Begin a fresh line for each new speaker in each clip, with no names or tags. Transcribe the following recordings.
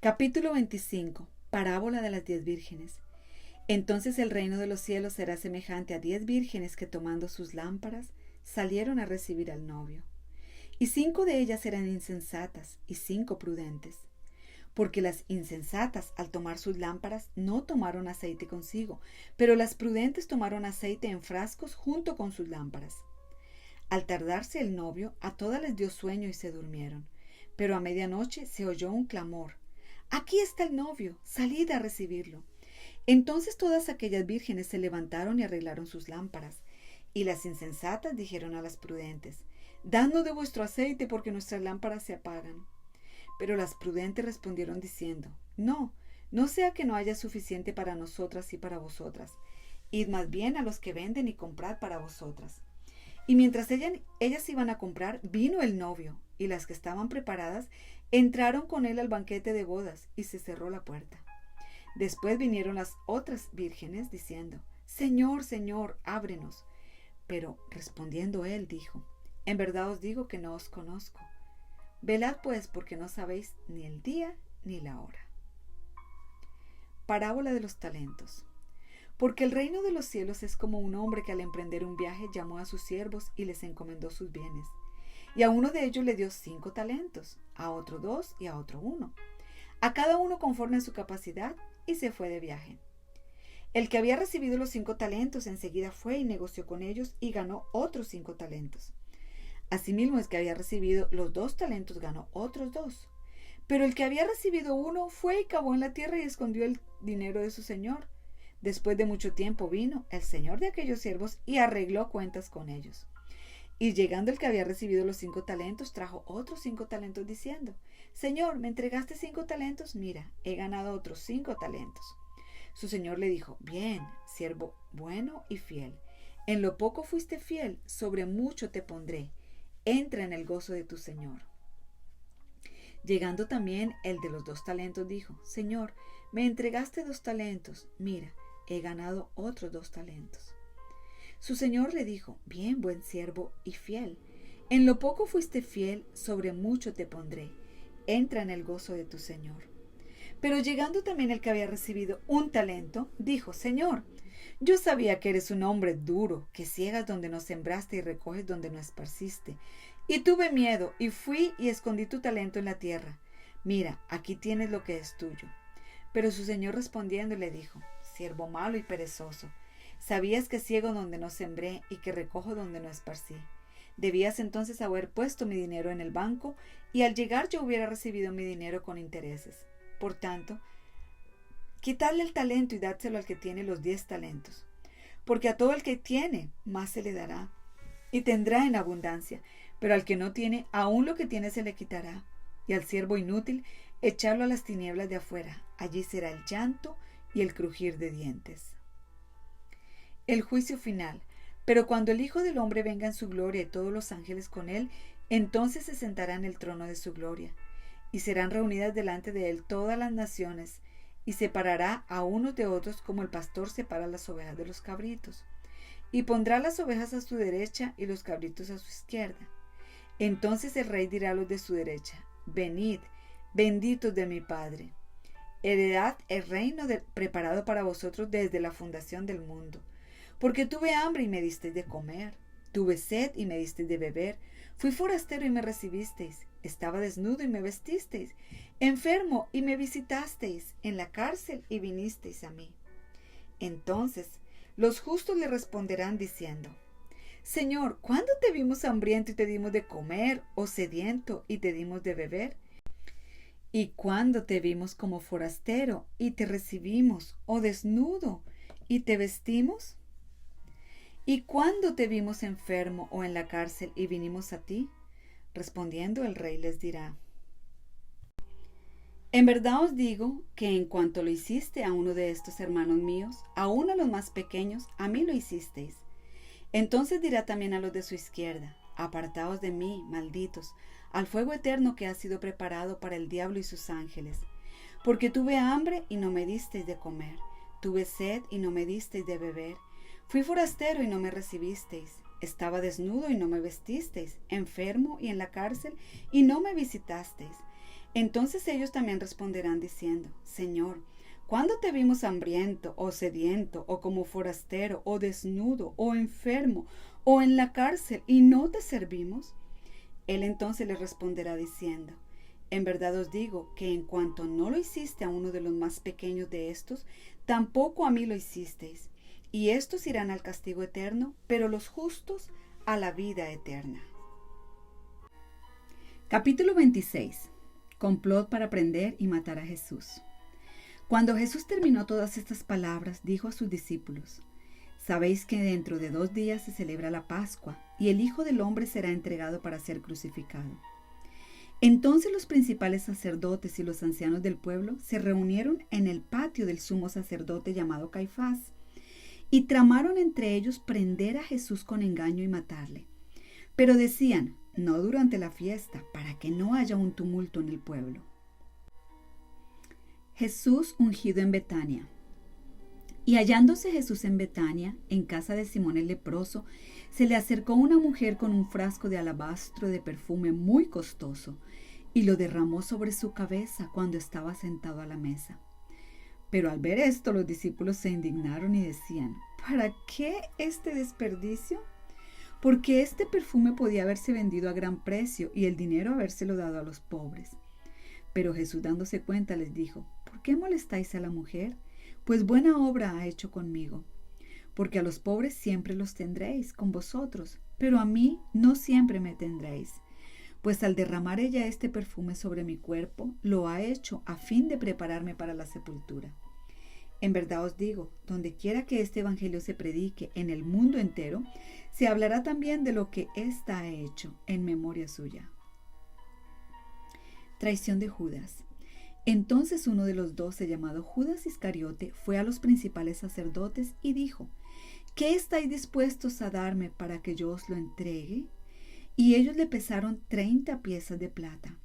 Capítulo 25. Parábola de las 10 vírgenes. Entonces el reino de los cielos será semejante a 10 vírgenes que tomando sus lámparas salieron a recibir al novio. Y 5 de ellas eran insensatas y 5 prudentes. Porque las insensatas al tomar sus lámparas no tomaron aceite consigo, pero las prudentes tomaron aceite en frascos junto con sus lámparas. Al tardarse el novio, a todas les dio sueño y se durmieron. Pero a medianoche se oyó un clamor: «Aquí está el novio, salid a recibirlo». Entonces todas aquellas vírgenes se levantaron y arreglaron sus lámparas. Y las insensatas dijeron a las prudentes: «Dadnos de vuestro aceite, porque nuestras lámparas se apagan». Pero las prudentes respondieron diciendo: «No, no sea que no haya suficiente para nosotras y para vosotras. Id más bien a los que venden y comprad para vosotras». Y mientras ellas iban a comprar, vino el novio, y las que estaban preparadas entraron con él al banquete de bodas, y se cerró la puerta. Después vinieron las otras vírgenes, diciendo: «Señor, Señor, ábrenos». Pero respondiendo él, dijo: «En verdad os digo que no os conozco. Velad pues, porque no sabéis ni el día ni la hora». Parábola de los talentos. Porque el reino de los cielos es como un hombre que al emprender un viaje llamó a sus siervos y les encomendó sus bienes. Y a uno de ellos le dio 5 talentos, a otro 2 y a otro 1, a cada uno conforme a su capacidad, y se fue de viaje. El que había recibido los 5 talentos enseguida fue y negoció con ellos y ganó otros 5 talentos. Asimismo, el que había recibido los 2 talentos ganó otros 2. Pero el que había recibido 1 fue y cavó en la tierra y escondió el dinero de su señor. Después de mucho tiempo vino el señor de aquellos siervos y arregló cuentas con ellos. Y llegando el que había recibido los 5 talentos, trajo otros 5 talentos diciendo: «Señor, me entregaste 5 talentos, mira, he ganado otros 5 talentos». Su señor le dijo: «Bien, siervo bueno y fiel. En lo poco fuiste fiel, sobre mucho te pondré. Entra en el gozo de tu señor». Llegando también el de los 2 talentos, dijo: «Señor, me entregaste 2 talentos, mira, he ganado otros 2 talentos». Su señor le dijo: «Bien, buen siervo y fiel. En lo poco fuiste fiel, sobre mucho te pondré. Entra en el gozo de tu señor». Pero llegando también el que había recibido 1 talento, dijo: «Señor, yo sabía que eres un hombre duro, que ciegas donde no sembraste y recoges donde no esparciste. Y tuve miedo, y fui y escondí tu talento en la tierra. Mira, aquí tienes lo que es tuyo». Pero su señor respondiendo le dijo: «Siervo malo y perezoso, sabías que ciego donde no sembré y que recojo donde no esparcí. Debías entonces haber puesto mi dinero en el banco, y al llegar yo hubiera recibido mi dinero con intereses. Por tanto, quitadle el talento y dádselo al que tiene los 10 talentos. Porque a todo el que tiene, más se le dará, y tendrá en abundancia. Pero al que no tiene, aún lo que tiene se le quitará. Y al siervo inútil, echarlo a las tinieblas de afuera. Allí será el llanto y el crujir de dientes». El juicio final. Pero cuando el Hijo del Hombre venga en su gloria y todos los ángeles con él, entonces se sentará en el trono de su gloria. Y serán reunidas delante de él todas las naciones, y separará a unos de otros como el pastor separa las ovejas de los cabritos. Y pondrá las ovejas a su derecha y los cabritos a su izquierda. Entonces el rey dirá a los de su derecha: «Venid, benditos de mi Padre, heredad el reino preparado para vosotros desde la fundación del mundo. Porque tuve hambre y me disteis de comer, tuve sed y me disteis de beber, fui forastero y me recibisteis, estaba desnudo y me vestisteis, enfermo y me visitasteis, en la cárcel y vinisteis a mí». Entonces los justos le responderán diciendo: «Señor, ¿cuándo te vimos hambriento y te dimos de comer, o sediento y te dimos de beber? ¿Y cuándo te vimos como forastero y te recibimos, o desnudo y te vestimos? ¿Y cuándo te vimos enfermo o en la cárcel y vinimos a ti?». Respondiendo el rey les dirá: «En verdad os digo que en cuanto lo hiciste a uno de estos hermanos míos, aun a los más pequeños, a mí lo hicisteis». Entonces dirá también a los de su izquierda: «Apartaos de mí, malditos, al fuego eterno que ha sido preparado para el diablo y sus ángeles. Porque tuve hambre y no me disteis de comer, tuve sed y no me disteis de beber, fui forastero y no me recibisteis, estaba desnudo y no me vestisteis, enfermo y en la cárcel y no me visitasteis». Entonces ellos también responderán diciendo, Señor, ¿cuándo te vimos hambriento o sediento o como forastero o desnudo o enfermo o en la cárcel y no te servimos? Él entonces les responderá diciendo, en verdad os digo que en cuanto no lo hiciste a uno de los más pequeños de estos, tampoco a mí lo hicisteis. Y estos irán al castigo eterno, pero los justos a la vida eterna. Capítulo 26. Complot para prender y matar a Jesús. Cuando Jesús terminó todas estas palabras, dijo a sus discípulos, sabéis que dentro de 2 días se celebra la Pascua, y el Hijo del Hombre será entregado para ser crucificado. Entonces los principales sacerdotes y los ancianos del pueblo se reunieron en el patio del sumo sacerdote llamado Caifás, y tramaron entre ellos prender a Jesús con engaño y matarle. Pero decían, no durante la fiesta, para que no haya un tumulto en el pueblo. Jesús ungido en Betania. Y hallándose Jesús en Betania, en casa de Simón el leproso, se le acercó una mujer con un frasco de alabastro de perfume muy costoso, y lo derramó sobre su cabeza cuando estaba sentado a la mesa. Pero al ver esto, los discípulos se indignaron y decían, ¿para qué este desperdicio? Porque este perfume podía haberse vendido a gran precio y el dinero habérselo dado a los pobres. Pero Jesús, dándose cuenta, les dijo, ¿por qué molestáis a la mujer? Pues buena obra ha hecho conmigo. Porque a los pobres siempre los tendréis con vosotros, pero a mí no siempre me tendréis. Pues al derramar ella este perfume sobre mi cuerpo, lo ha hecho a fin de prepararme para la sepultura. En verdad os digo, donde quiera que este evangelio se predique en el mundo entero, se hablará también de lo que ésta ha hecho en memoria suya. Traición de Judas. Entonces uno de los 12, llamado Judas Iscariote, fue a los principales sacerdotes y dijo, ¿qué estáis dispuestos a darme para que yo os lo entregue? Y ellos le pesaron 30 piezas de plata.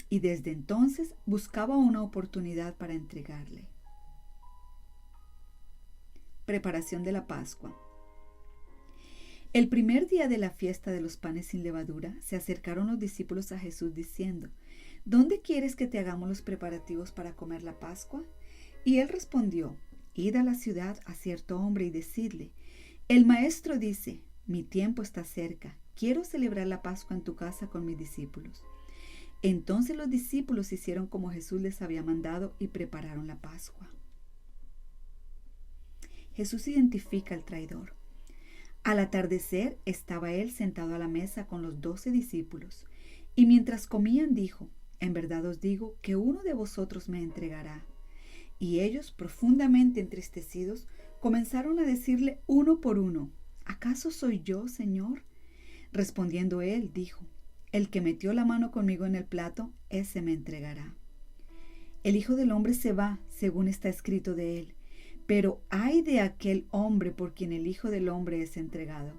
Y desde entonces buscaba una oportunidad para entregarle. Preparación de la Pascua. El primer día de la fiesta de los panes sin levadura, se acercaron los discípulos a Jesús diciendo, ¿dónde quieres que te hagamos los preparativos para comer la Pascua? Y él respondió, id a la ciudad a cierto hombre y decidle, el maestro dice, mi tiempo está cerca, quiero celebrar la Pascua en tu casa con mis discípulos. Entonces los discípulos hicieron como Jesús les había mandado y prepararon la Pascua. Jesús identifica al traidor. Al atardecer estaba él sentado a la mesa con los 12 discípulos, y mientras comían dijo, en verdad os digo que uno de vosotros me entregará. Y ellos, profundamente entristecidos, comenzaron a decirle uno por uno, ¿acaso soy yo, Señor? Respondiendo él, dijo, el que metió la mano conmigo en el plato, ese me entregará. El Hijo del Hombre se va, según está escrito de él, pero ay de aquel hombre por quien el Hijo del Hombre es entregado.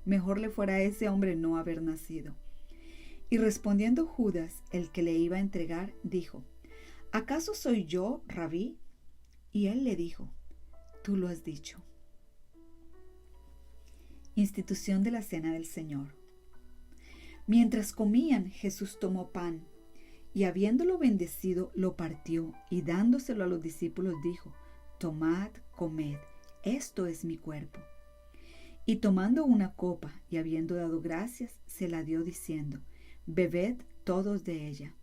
Mejor le fuera a ese hombre no haber nacido. Y respondiendo Judas, el que le iba a entregar, dijo, ¿acaso soy yo, Rabí? Y él le dijo, tú lo has dicho. Institución de la Cena del Señor. Mientras comían, Jesús tomó pan, y habiéndolo bendecido, lo partió, y dándoselo a los discípulos dijo, tomad, comed, esto es mi cuerpo. Y tomando una copa, y habiendo dado gracias, se la dio diciendo, bebed todos de ella,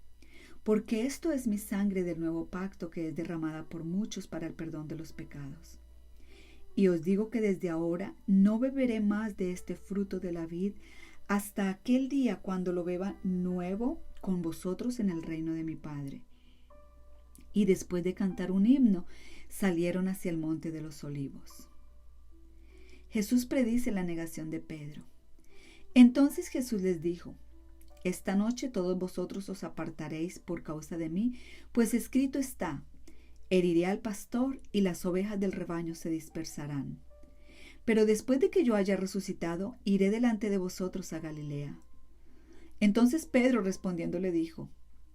porque esto es mi sangre del nuevo pacto que es derramada por muchos para el perdón de los pecados. Y os digo que desde ahora no beberé más de este fruto de la vid hasta aquel día cuando lo beba nuevo con vosotros en el reino de mi Padre. Y después de cantar un himno, salieron hacia el monte de los olivos. Jesús predice la negación de Pedro. Entonces Jesús les dijo, esta noche todos vosotros os apartaréis por causa de mí, pues escrito está, heriré al pastor y las ovejas del rebaño se dispersarán. Pero después de que yo haya resucitado, iré delante de vosotros a Galilea. Entonces Pedro respondiendo le dijo,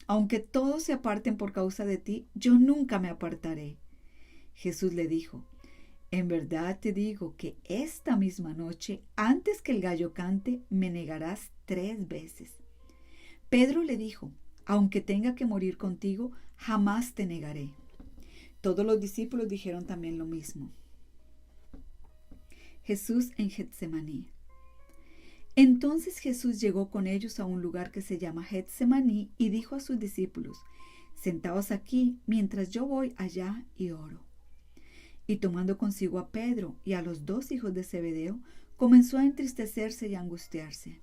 aunque todos se aparten por causa de ti, yo nunca me apartaré. Jesús le dijo, en verdad te digo que esta misma noche, antes que el gallo cante, me negarás 3 veces. Pedro le dijo, aunque tenga que morir contigo, jamás te negaré. Todos los discípulos dijeron también lo mismo. Jesús en Getsemaní. Entonces Jesús llegó con ellos a un lugar que se llama Getsemaní y dijo a sus discípulos: Sentaos aquí mientras yo voy allá y oro. Y tomando consigo a Pedro y a los 2 hijos de Zebedeo, comenzó a entristecerse y a angustiarse.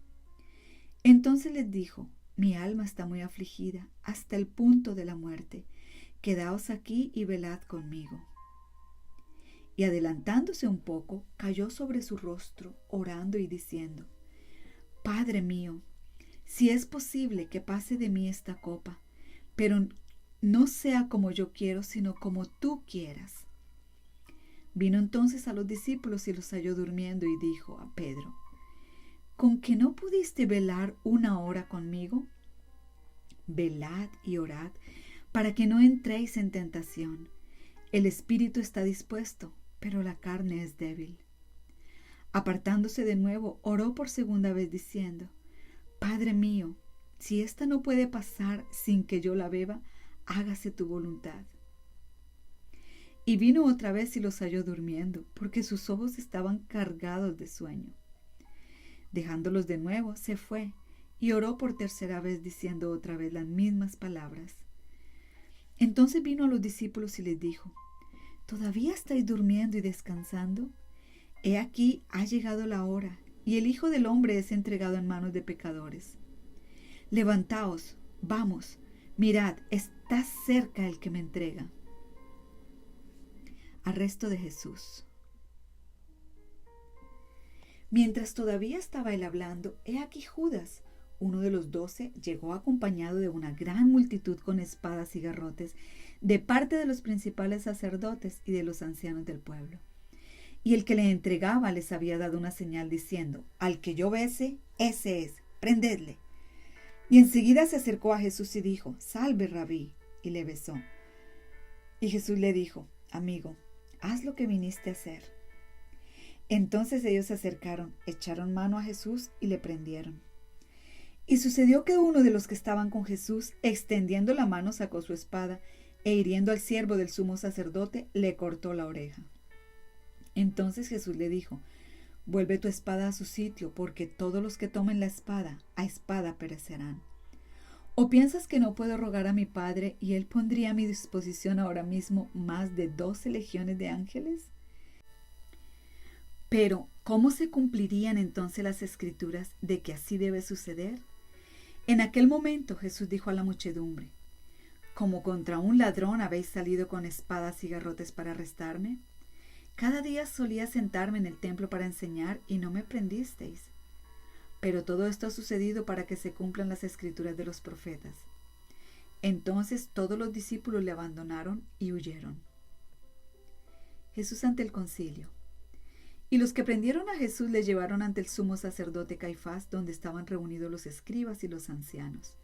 Entonces les dijo: Mi alma está muy afligida hasta el punto de la muerte. Quedaos aquí y velad conmigo. Y adelantándose un poco, cayó sobre su rostro, orando y diciendo: Padre mío, si es posible que pase de mí esta copa, pero no sea como yo quiero, sino como tú quieras. Vino entonces a los discípulos y los halló durmiendo y dijo a Pedro: ¿Con que no pudiste velar 1 hora conmigo? Velad y orad para que no entréis en tentación. El espíritu está dispuesto, pero la carne es débil. Apartándose de nuevo, oró por segunda vez diciendo: Padre mío, si esta no puede pasar sin que yo la beba, hágase tu voluntad. Y vino otra vez y los halló durmiendo, porque sus ojos estaban cargados de sueño. Dejándolos de nuevo, se fue y oró por tercera vez, diciendo otra vez las mismas palabras. Entonces vino a los discípulos y les dijo: ¿Todavía estáis durmiendo y descansando? He aquí ha llegado la hora, y el Hijo del Hombre es entregado en manos de pecadores. Levantaos, vamos, mirad, está cerca el que me entrega. Arresto de Jesús. Mientras todavía estaba él hablando, he aquí Judas, uno de los 12, llegó acompañado de una gran multitud con espadas y garrotes, de parte de los principales sacerdotes y de los ancianos del pueblo. Y el que le entregaba les había dado una señal diciendo: Al que yo bese, ese es, prendedle. Y enseguida se acercó a Jesús y dijo: Salve, Rabí, y le besó. Y Jesús le dijo: Amigo, haz lo que viniste a hacer. Entonces ellos se acercaron, echaron mano a Jesús y le prendieron. Y sucedió que uno de los que estaban con Jesús, extendiendo la mano, sacó su espada, e hiriendo al siervo del sumo sacerdote, le cortó la oreja. Entonces Jesús le dijo: Vuelve tu espada a su sitio, porque todos los que tomen la espada, a espada perecerán. ¿O piensas que no puedo rogar a mi Padre, y Él pondría a mi disposición ahora mismo más de 12 legiones de ángeles? Pero, ¿cómo se cumplirían entonces las escrituras de que así debe suceder? En aquel momento Jesús dijo a la muchedumbre: ¿Como contra un ladrón habéis salido con espadas y garrotes para arrestarme? Cada día solía sentarme en el templo para enseñar y no me prendisteis. Pero todo esto ha sucedido para que se cumplan las escrituras de los profetas. Entonces todos los discípulos le abandonaron y huyeron. Jesús ante el concilio. Y los que prendieron a Jesús le llevaron ante el sumo sacerdote Caifás, donde estaban reunidos los escribas y los ancianos.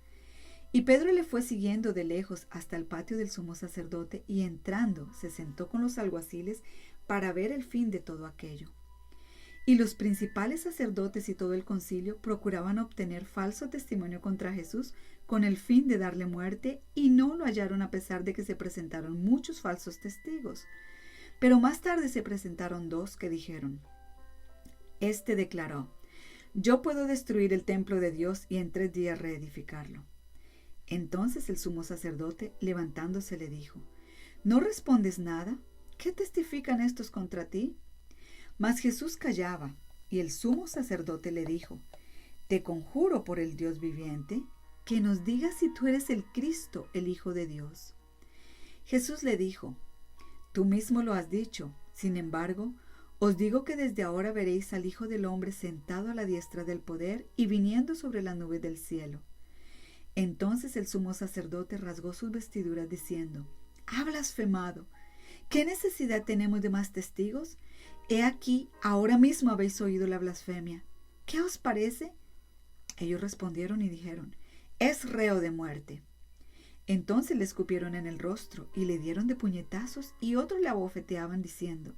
Y Pedro le fue siguiendo de lejos hasta el patio del sumo sacerdote, y entrando se sentó con los alguaciles para ver el fin de todo aquello. Y los principales sacerdotes y todo el concilio procuraban obtener falso testimonio contra Jesús con el fin de darle muerte, y no lo hallaron a pesar de que se presentaron muchos falsos testigos. Pero más tarde se presentaron 2 que dijeron: Este declaró: Yo puedo destruir el templo de Dios y en 3 días reedificarlo. Entonces el sumo sacerdote, levantándose, le dijo: ¿No respondes nada? ¿Qué testifican estos contra ti? Mas Jesús callaba, y el sumo sacerdote le dijo: Te conjuro por el Dios viviente, que nos digas si tú eres el Cristo, el Hijo de Dios. Jesús le dijo: Tú mismo lo has dicho. Sin embargo, os digo que desde ahora veréis al Hijo del Hombre sentado a la diestra del poder y viniendo sobre las nubes del cielo. Entonces el sumo sacerdote rasgó sus vestiduras diciendo: ¡Ha blasfemado! ¿Qué necesidad tenemos de más testigos? He aquí, ahora mismo habéis oído la blasfemia. ¿Qué os parece? Ellos respondieron y dijeron: es reo de muerte. Entonces le escupieron en el rostro y le dieron de puñetazos, y otros le abofeteaban diciendo: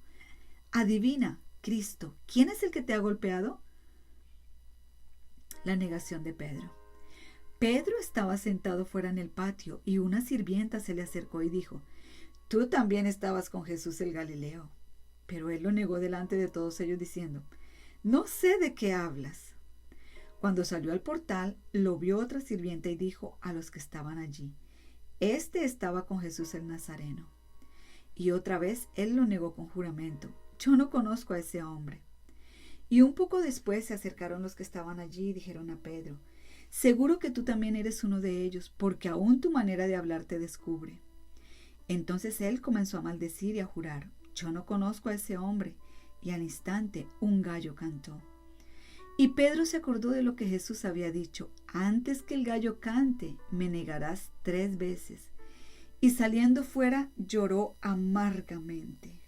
adivina, Cristo, ¿quién es el que te ha golpeado? La negación de Pedro. Pedro estaba sentado fuera en el patio y una sirvienta se le acercó y dijo: Tú también estabas con Jesús el Galileo. Pero él lo negó delante de todos ellos diciendo: No sé de qué hablas. Cuando salió al portal, lo vio otra sirvienta y dijo a los que estaban allí: Este estaba con Jesús el Nazareno. Y otra vez él lo negó con juramento: Yo no conozco a ese hombre. Y un poco después se acercaron los que estaban allí y dijeron a Pedro: Seguro que tú también eres uno de ellos, porque aún tu manera de hablar te descubre. Entonces él comenzó a maldecir y a jurar: Yo no conozco a ese hombre. Y al instante un gallo cantó. Y Pedro se acordó de lo que Jesús había dicho: Antes que el gallo cante, me negarás 3 veces. Y saliendo fuera lloró amargamente.